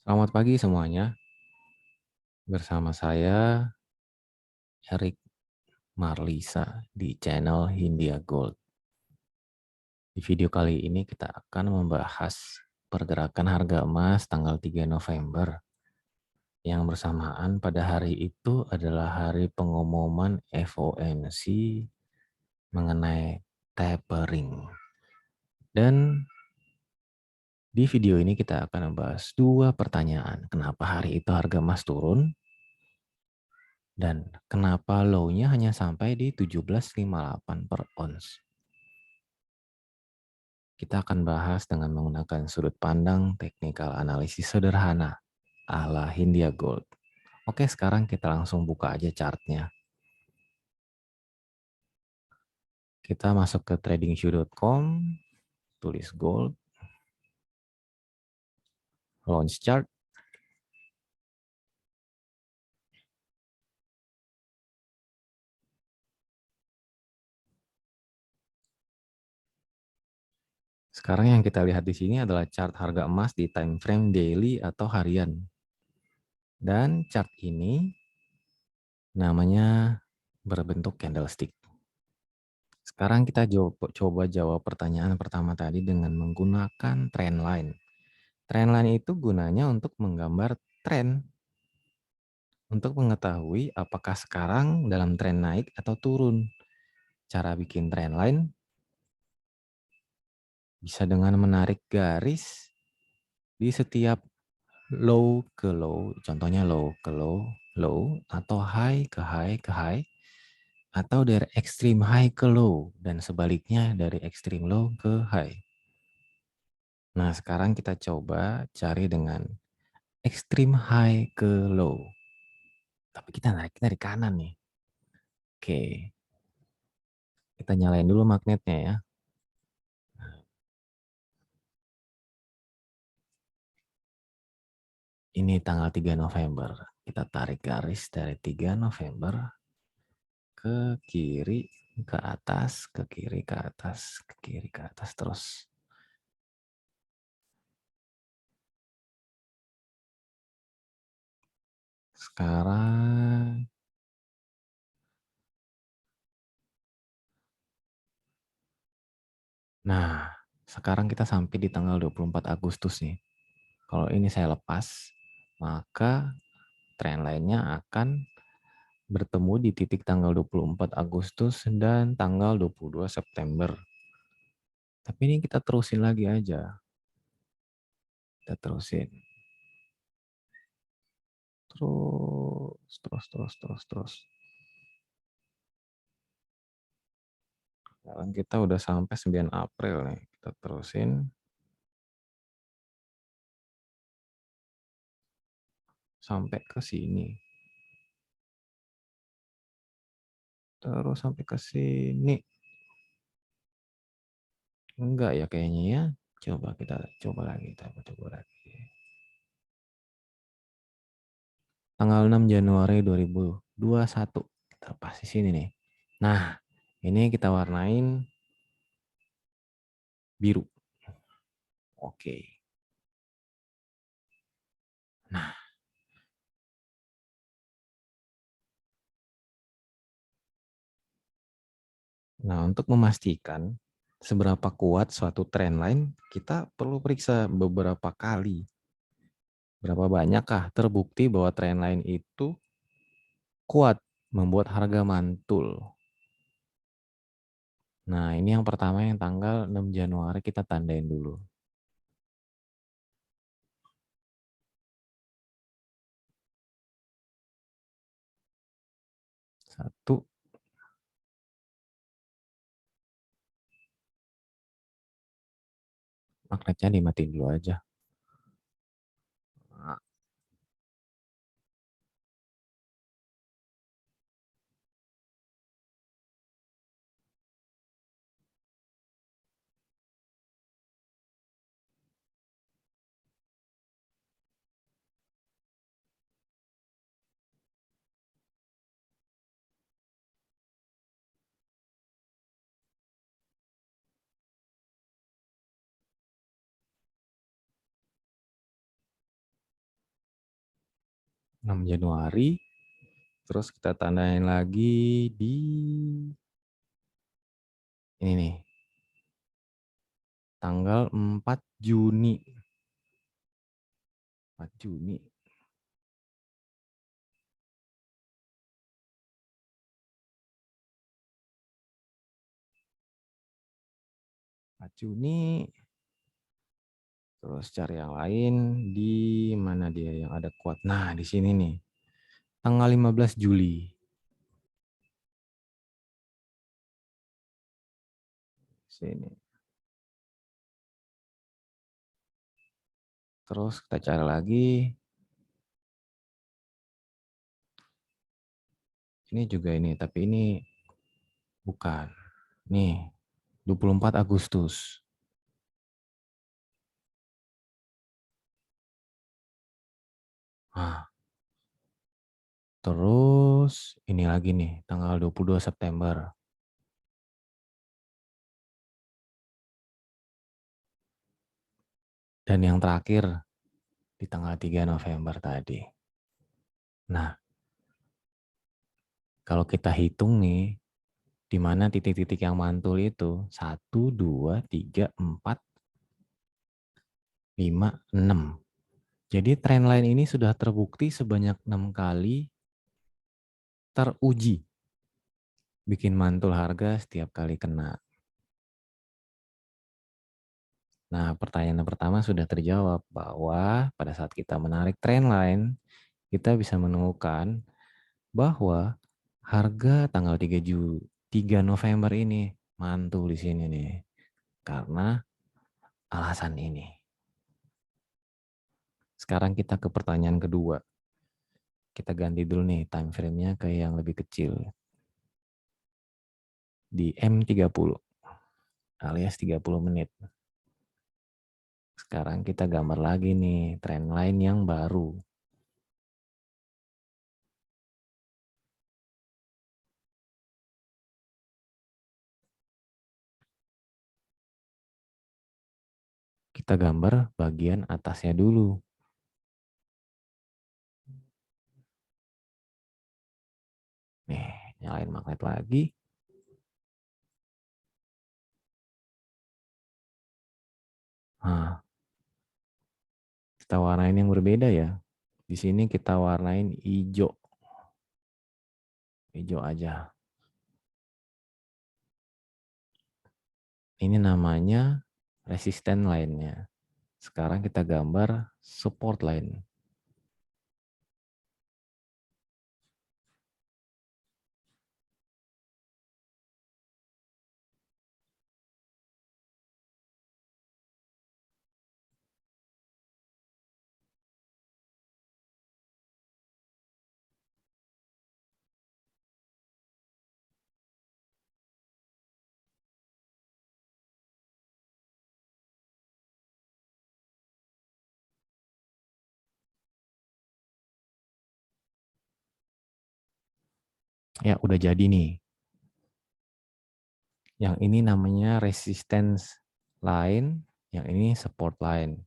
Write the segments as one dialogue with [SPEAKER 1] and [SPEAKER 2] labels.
[SPEAKER 1] Selamat pagi semuanya, bersama saya Erik Marlisa di channel Hindia Gold. Di video kali ini kita akan membahas pergerakan harga emas tanggal 3 November yang bersamaan pada hari itu adalah hari pengumuman FOMC mengenai tapering. Dan di video ini kita akan membahas dua pertanyaan. Kenapa hari itu harga emas turun? Dan kenapa low-nya hanya sampai di 17,58 per ons? Kita akan bahas dengan menggunakan sudut pandang teknikal analisis sederhana ala Hindia Gold. Oke, sekarang kita langsung buka aja chartnya. Kita masuk ke tradingshoe.com, tulis gold, launch chart. Sekarang yang kita lihat di sini adalah chart harga emas di time frame daily atau harian. Dan chart ini namanya berbentuk candlestick. Sekarang kita coba jawab pertanyaan pertama tadi dengan menggunakan trendline. Trendline itu gunanya untuk menggambar tren, untuk mengetahui apakah sekarang dalam tren naik atau turun. Cara bikin trendline bisa dengan menarik garis di setiap low ke low, contohnya low ke low, low, atau high ke high ke high, atau dari extreme high ke low, dan sebaliknya dari extreme low ke high. Nah, sekarang kita coba cari dengan extreme high ke low. Tapi kita naik dari kanan nih. Oke, kita nyalain dulu magnetnya ya. Ini tanggal 3 November. Kita tarik garis dari 3 November ke kiri, ke atas, ke kiri, ke atas, ke kiri, ke atas terus. Sekarang, nah, sekarang kita sampai di tanggal 24 Agustus nih. Kalau ini saya lepas, maka tren lainnya akan bertemu di titik tanggal 24 Agustus dan tanggal 22 September. Tapi ini kita terusin lagi aja. Kita terusin. Terus. Sekarang kita udah sampai 9 April nih. Kita terusin. Sampai ke sini. Terus sampai ke sini. Enggak ya kayaknya ya. Coba kita coba lagi. Tanggal 6 Januari 2021. Kita pas di sini nih. Nah, ini kita warnain biru. Oke. Nah, untuk memastikan seberapa kuat suatu trendline, kita perlu periksa beberapa kali. Berapa banyakkah terbukti bahwa trendline itu kuat membuat harga mantul. Nah, ini yang pertama yang tanggal 6 Januari kita tandain dulu. Satu. Magnetnya dimatiin dulu aja. Nah, 6 Januari. Terus kita tandain lagi di ini nih. Tanggal 4 Juni. 4 Juni. 4 Juni. Terus cari yang lain di mana dia yang ada kuat. Nah, di sini nih. Tanggal 15 Juli. Sini. Terus kita cari lagi. Ini juga ini, tapi ini bukan. Nih, 24 Agustus. Nah, terus ini lagi nih, tanggal 22 September. Dan yang terakhir di tanggal 3 November tadi. Nah, kalau kita hitung nih, di mana titik-titik yang mantul itu 1, 2, 3, 4, 5, 6. Jadi trendline ini sudah terbukti sebanyak 6 kali teruji. Bikin mantul harga setiap kali kena. Nah, pertanyaan pertama sudah terjawab bahwa pada saat kita menarik trendline, kita bisa menemukan bahwa harga tanggal 3 November ini mantul di sini nih. Karena alasan ini. Sekarang kita ke pertanyaan kedua. Kita ganti dulu nih time frame-nya ke yang lebih kecil. Di M30 alias 30 menit. Sekarang kita gambar lagi nih trendline yang baru. Kita gambar bagian atasnya dulu. Nih, nyalain magnet lagi. Nah, kita warnain yang berbeda ya. Di sini kita warnain hijau. Hijau aja. Ini namanya resisten line-nya. Sekarang kita gambar support line. Ya, udah jadi nih. Yang ini namanya resistance line, yang ini support line.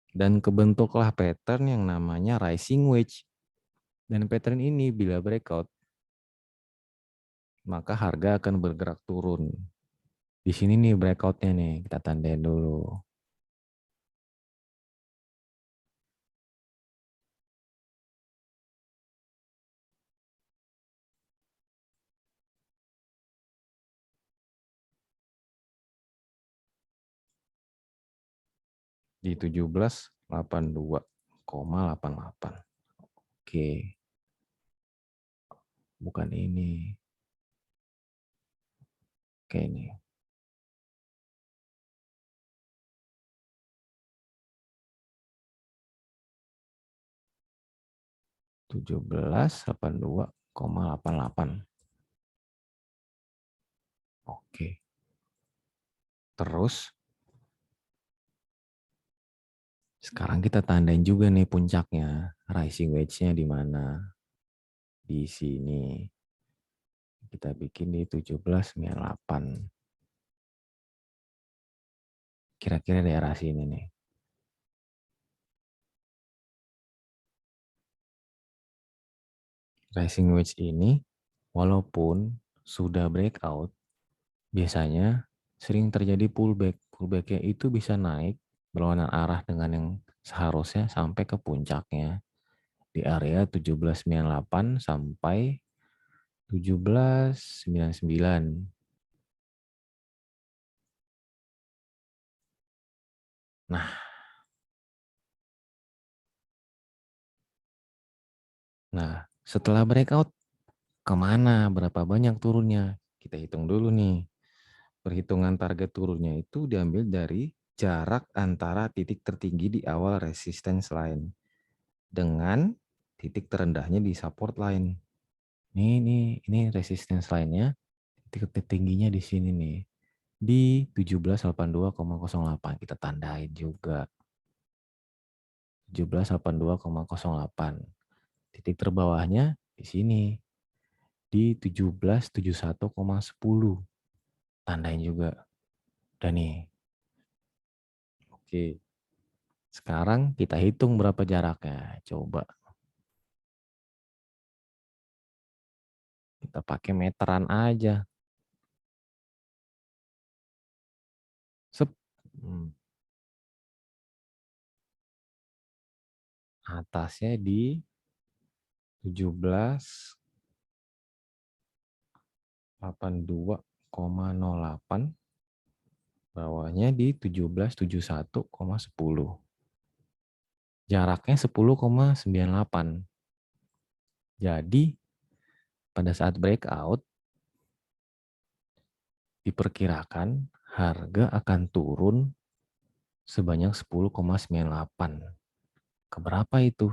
[SPEAKER 1] Dan kebentuklah pattern yang namanya rising wedge. Dan pattern ini bila breakout, maka harga akan bergerak turun. Di sini nih breakoutnya nih, kita tandain dulu. Di 1782,88. Oke, bukan ini. Oke, ini. 1782,88. Oke. Terus sekarang kita tandain juga nih puncaknya. Rising wedge-nya di mana? Di sini. Kita bikin di 1798. Kira-kira daerah sini nih. Rising wedge ini walaupun sudah breakout, biasanya sering terjadi pullback. Pullbacknya itu bisa naik berlawanan arah dengan yang seharusnya sampai ke puncaknya di area 1798 sampai 1799. Nah, setelah breakout kemana? Berapa banyak turunnya? Kita hitung dulu nih. Perhitungan target turunnya itu diambil dari jarak antara titik tertinggi di awal resistance line dengan titik terendahnya di support line. Ini resistance line-nya, titik tertingginya di sini nih. Di 1782,08 kita tandain juga. 1782,08. Titik terbawahnya di sini di 1771,10. Tandain juga. Udah nih. Oke. Sekarang kita hitung berapa jaraknya. Coba kita pakai meteran aja. Sep. Atasnya di 1782,08. Bawahnya di 1771,10. Jaraknya 10,98. Jadi pada saat breakout diperkirakan harga akan turun sebanyak 10,98. Keberapa itu?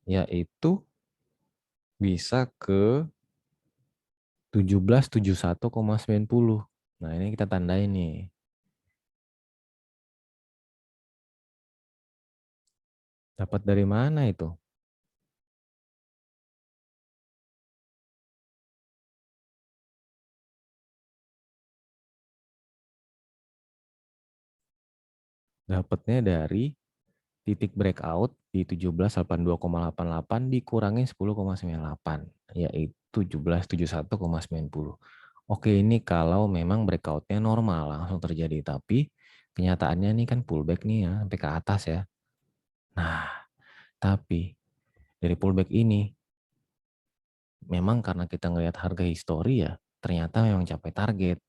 [SPEAKER 1] Yaitu bisa ke 1771,90. Nah, ini kita tandain nih. Dapat dari mana itu? Dapatnya dari titik breakout di 1782,88 dikurangi 10,98, yaitu 1771,90. Oke, ini kalau memang breakoutnya normal langsung terjadi, tapi kenyataannya ini kan pullback nih ya, sampai ke atas ya. Nah, tapi dari pullback ini, memang karena kita ngelihat harga histori ya, ternyata memang capai target.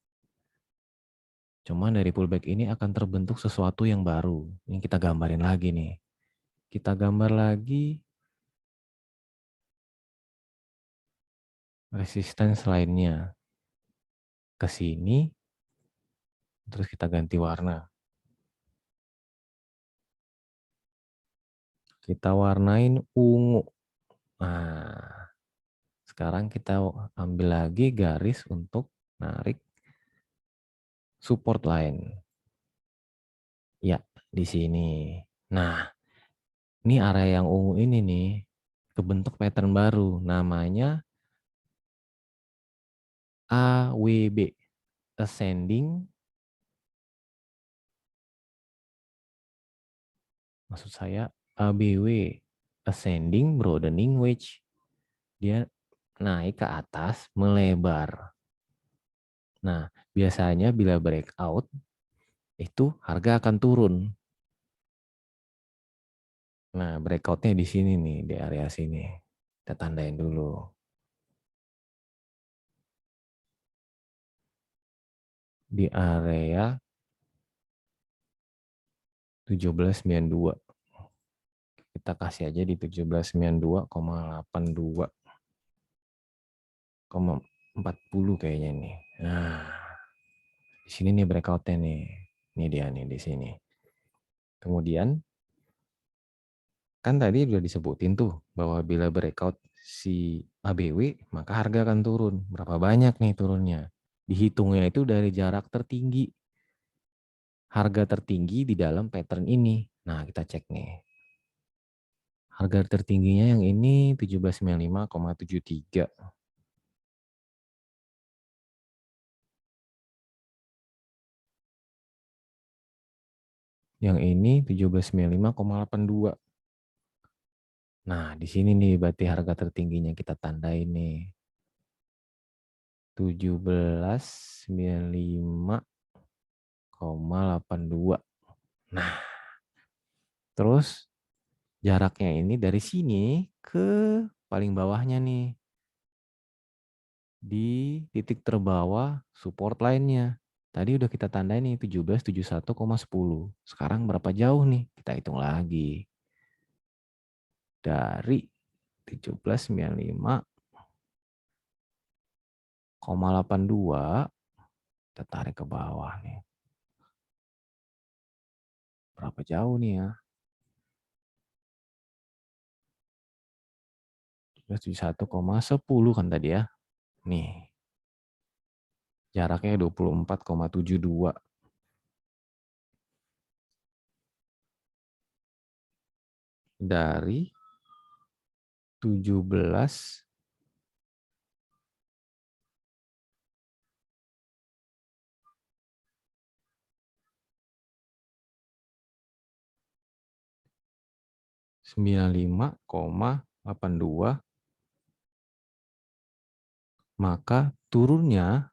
[SPEAKER 1] Cuman dari pullback ini akan terbentuk sesuatu yang baru. Ini kita gambarin lagi nih. Kita gambar lagi resistance lainnya. Ke sini, terus kita ganti warna. Kita warnain ungu. Nah, sekarang kita ambil lagi garis untuk narik support line. Ya, di sini. Nah, ini area yang ungu ini nih, kebentuk pattern baru. Namanya AWB. Ascending, maksud saya ABW. Ascending broadening wedge. Dia naik ke atas, melebar. Nah, biasanya bila breakout, itu harga akan turun. Nah, breakoutnya di sini nih, di area sini. Kita tandain dulu. Di area 1792. Kita kasih aja di 1792,82,40 kayaknya nih. Nah, di sini nih breakoutnya nih. Ini dia nih di sini. Kemudian kan tadi udah disebutin tuh bahwa bila breakout si ABW maka harga akan turun. Berapa banyak nih turunnya? Dihitungnya itu dari jarak tertinggi. Harga tertinggi di dalam pattern ini. Nah, kita cek nih. Harga tertingginya yang ini 1795,73. Yang ini 1795,82. Nah, di sini nih berarti harga tertingginya kita tandai nih. 1795,82. Nah, terus jaraknya ini dari sini ke paling bawahnya nih. Di titik terbawah support lainnya. Tadi udah kita tandai nih 1771,10. Sekarang berapa jauh nih? Kita hitung lagi. Dari 1795,82 kita tarik ke bawah nih. Berapa jauh nih ya? 1771,10 kan tadi ya. Nih. Jaraknya 24,72. Dari 17 95,82, maka turunnya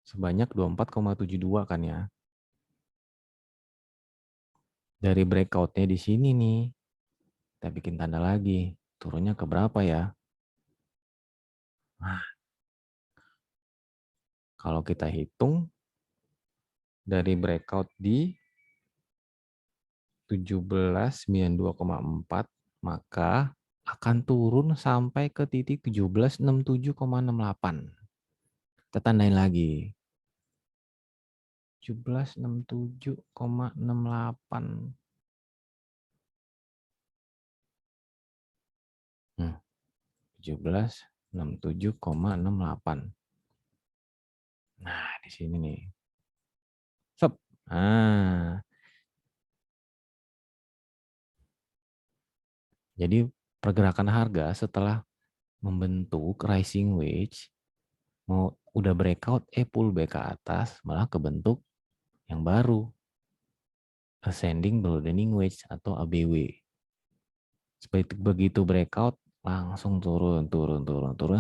[SPEAKER 1] sebanyak 24,72 kan ya. Dari breakoutnya di sini nih, kita bikin tanda lagi. Turunnya ke berapa ya? Nah, kalau kita hitung dari breakout di 1792,4, maka akan turun sampai ke titik 1767,68. Kita tandain lagi. 1767,68. 1767,68. Nah, di sini nih. Sep. Nah, jadi pergerakan harga setelah membentuk rising wedge, mau udah breakout, pullback ke atas, malah kebentuk yang baru, ascending broadening wedge atau ABW. Seperti begitu breakout, langsung turun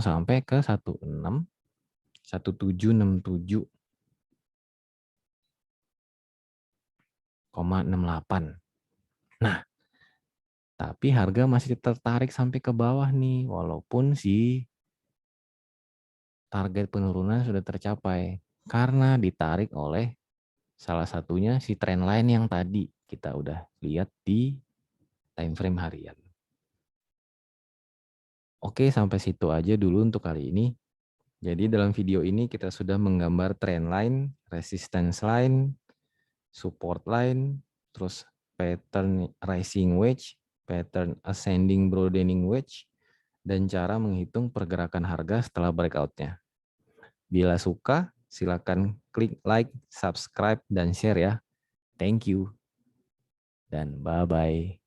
[SPEAKER 1] sampai ke 1767,68. Nah, tapi harga masih tertarik sampai ke bawah nih, walaupun si target penurunan sudah tercapai. Karena ditarik oleh salah satunya si trendline yang tadi kita udah lihat di time frame harian. Oke, sampai situ aja dulu untuk kali ini. Jadi dalam video ini kita sudah menggambar trendline, resistance line, support line, terus pattern rising wedge, pattern ascending broadening wedge, dan cara menghitung pergerakan harga setelah breakout-nya. Bila suka, silakan klik like, subscribe, dan share ya. Thank you, dan bye-bye.